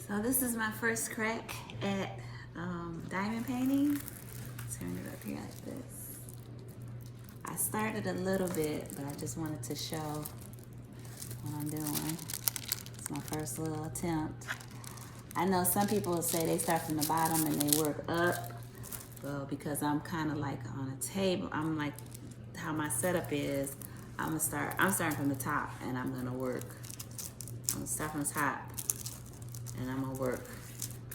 So this is my first crack at diamond painting. Turn it up here like this. I started a little bit, but I just wanted to show what I'm doing. It's my first little attempt. I know some people say they start from the bottom and they work up. Well, because I'm kind of like on a table, I'm like how my setup is. I'm starting from the top and I'm gonna work. I'm gonna start from the top and I'm gonna work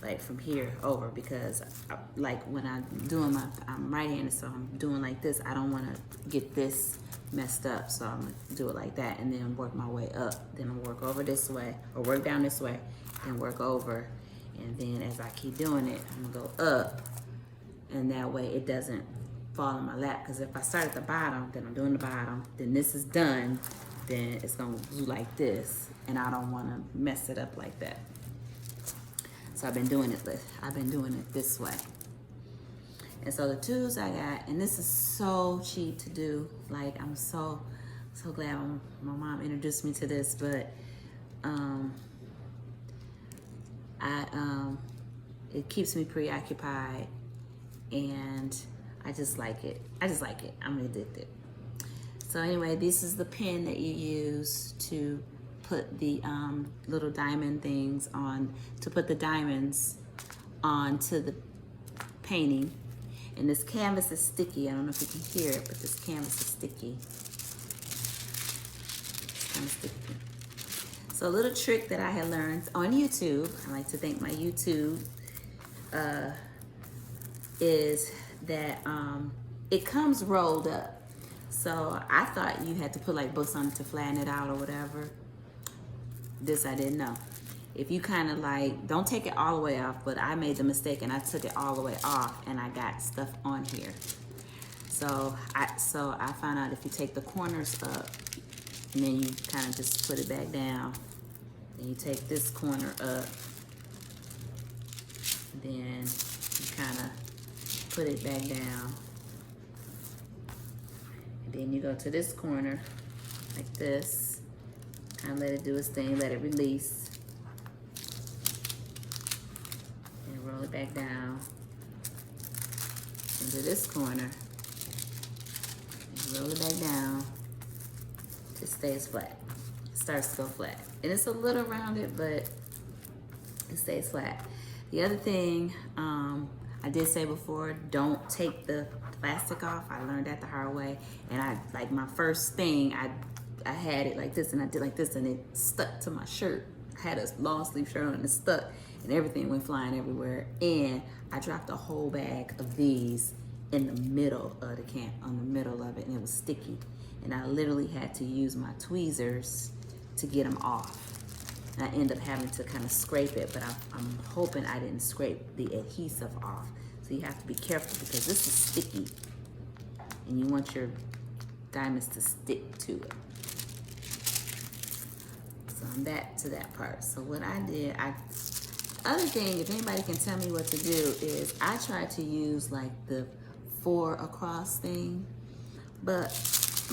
like from here over, because like when I'm doing I'm right-handed, so I'm doing like this. I don't wanna get this messed up, so I'm gonna do it like that and then work my way up. Then I'll work over this way, or work down this way, then work over. And then as I keep doing it, I'm gonna go up, and that way it doesn't fall in my lap. Because if I start at the bottom, then I'm doing the bottom, then this is done, then it's gonna do like this, and I don't wanna mess it up like that. So I've been doing it this way. And so the tools I got, and this is so cheap to do. Like, I'm so glad my mom introduced me to this, but it keeps me preoccupied, and I just like it. I'm addicted. So anyway, this is the pen that you use to put the little diamond things on, to put the diamonds onto the painting. And this canvas is sticky. I don't know if you can hear it, but this canvas is sticky. It's kind of sticky. So a little trick that I had learned on YouTube, I like to thank my YouTube, is that it comes rolled up. So I thought you had to put like books on it to flatten it out or whatever. This I didn't know. If you kind of like, don't take it all the way off, but I made the mistake and I took it all the way off and I got stuff on here. So I found out if you take the corners up and then you kind of just put it back down, then you take this corner up, then you kind of put it back down, and then you go to this corner like this, kind of let it do its thing, let it release, and roll it back down into this corner, and roll it back down. It stays flat. It starts to go flat, and it's a little rounded, but it stays flat. The other thing I did say before, don't take the plastic off. I learned that the hard way, and I like my first thing, I had it like this, and I did like this, and it stuck to my shirt. I had a long sleeve shirt on, and it stuck, and everything went flying everywhere. And I dropped a whole bag of these in the middle of the on the middle of it, and it was sticky. And I literally had to use my tweezers to get them off. And I ended up having to kind of scrape it, but I'm hoping I didn't scrape the adhesive off. So you have to be careful, because this is sticky, and you want your diamonds to stick to it. So I'm back to that part. So what I did, other thing, if anybody can tell me what to do, is I tried to use like the 4 across thing, but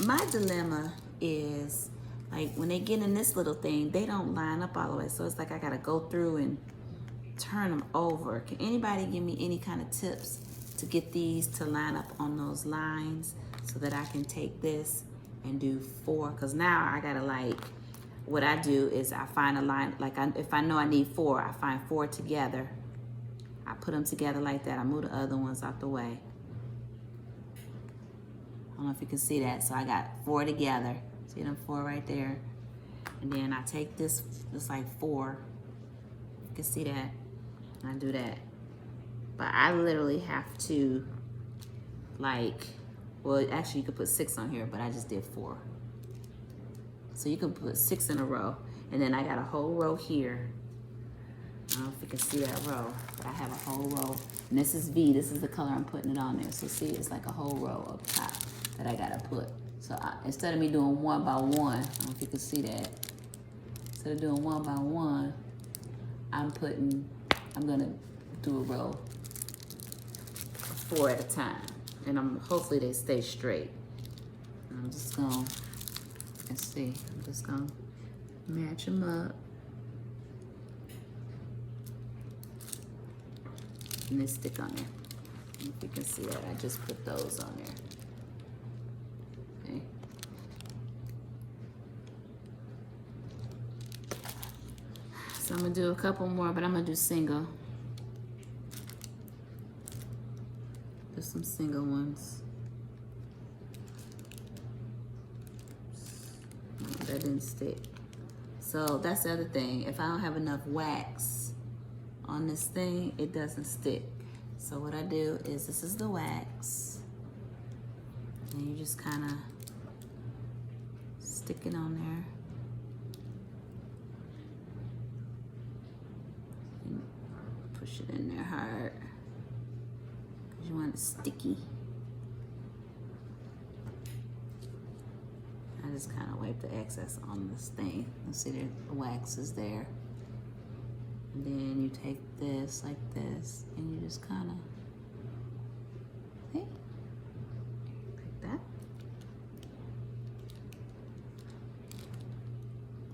my dilemma is like when they get in this little thing, they don't line up all the way. So it's like I gotta go through and turn them over. Can anybody give me any kind of tips to get these to line up on those lines so that I can take this and do 4? Because now I gotta, like, what I do is I find a line, like if I know I need 4, I find 4 together. I put them together like that. I move the other ones out the way. I don't know if you can see that. So I got 4 together. See them 4 right there. And then I take this, just like 4. You can see that. And I do that. But I literally have to, like, well, actually you could put 6 on here, but I just did 4. So you can put 6 in a row. And then I got a whole row here. I don't know if you can see that row, but I have a whole row. And this is V, this is the color I'm putting it on there. So see, it's like a whole row up top that I gotta put. So instead of me doing 1 by 1, I don't know if you can see that. Instead of doing 1 by 1, I'm gonna do a row of 4 at a time. And hopefully they stay straight. And I'm just gonna, let's see, I'm just gonna match them up. and they stick on there. If you can see that, I just put those on there. Okay. So I'm gonna do a couple more, but I'm gonna do single. Do some single ones. No, that didn't stick. So that's the other thing. If I don't have enough wax on this thing, it doesn't stick. So what I do is, this is the wax, and you just kind of stick it on there. And push it in there hard, because you want it sticky. I just kind of wipe the excess on this thing. You see the wax is there. And then you take this like this, and you just kind of, see? Like that.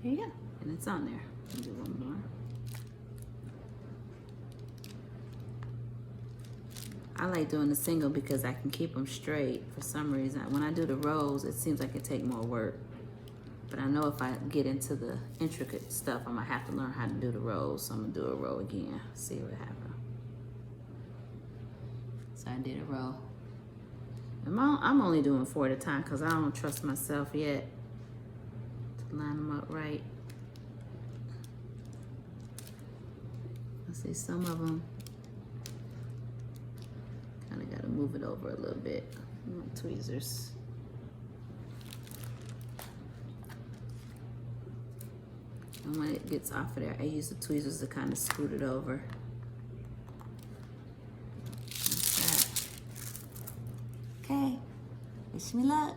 There you go. And it's on there. I'll do one more. I like doing the single because I can keep them straight. For some reason, when I do the rows, it seems like it take more work. But I know if I get into the intricate stuff, I'm gonna have to learn how to do the rows. So I'm gonna do a row again, see what happens. So I did a row. And I'm only doing 4 at a time because I don't trust myself yet to line them up right. Let's see, some of them kind of got to move it over a little bit. Tweezers. And when it gets off of there, I use the tweezers to kind of scoot it over. Like that. Okay, wish me luck.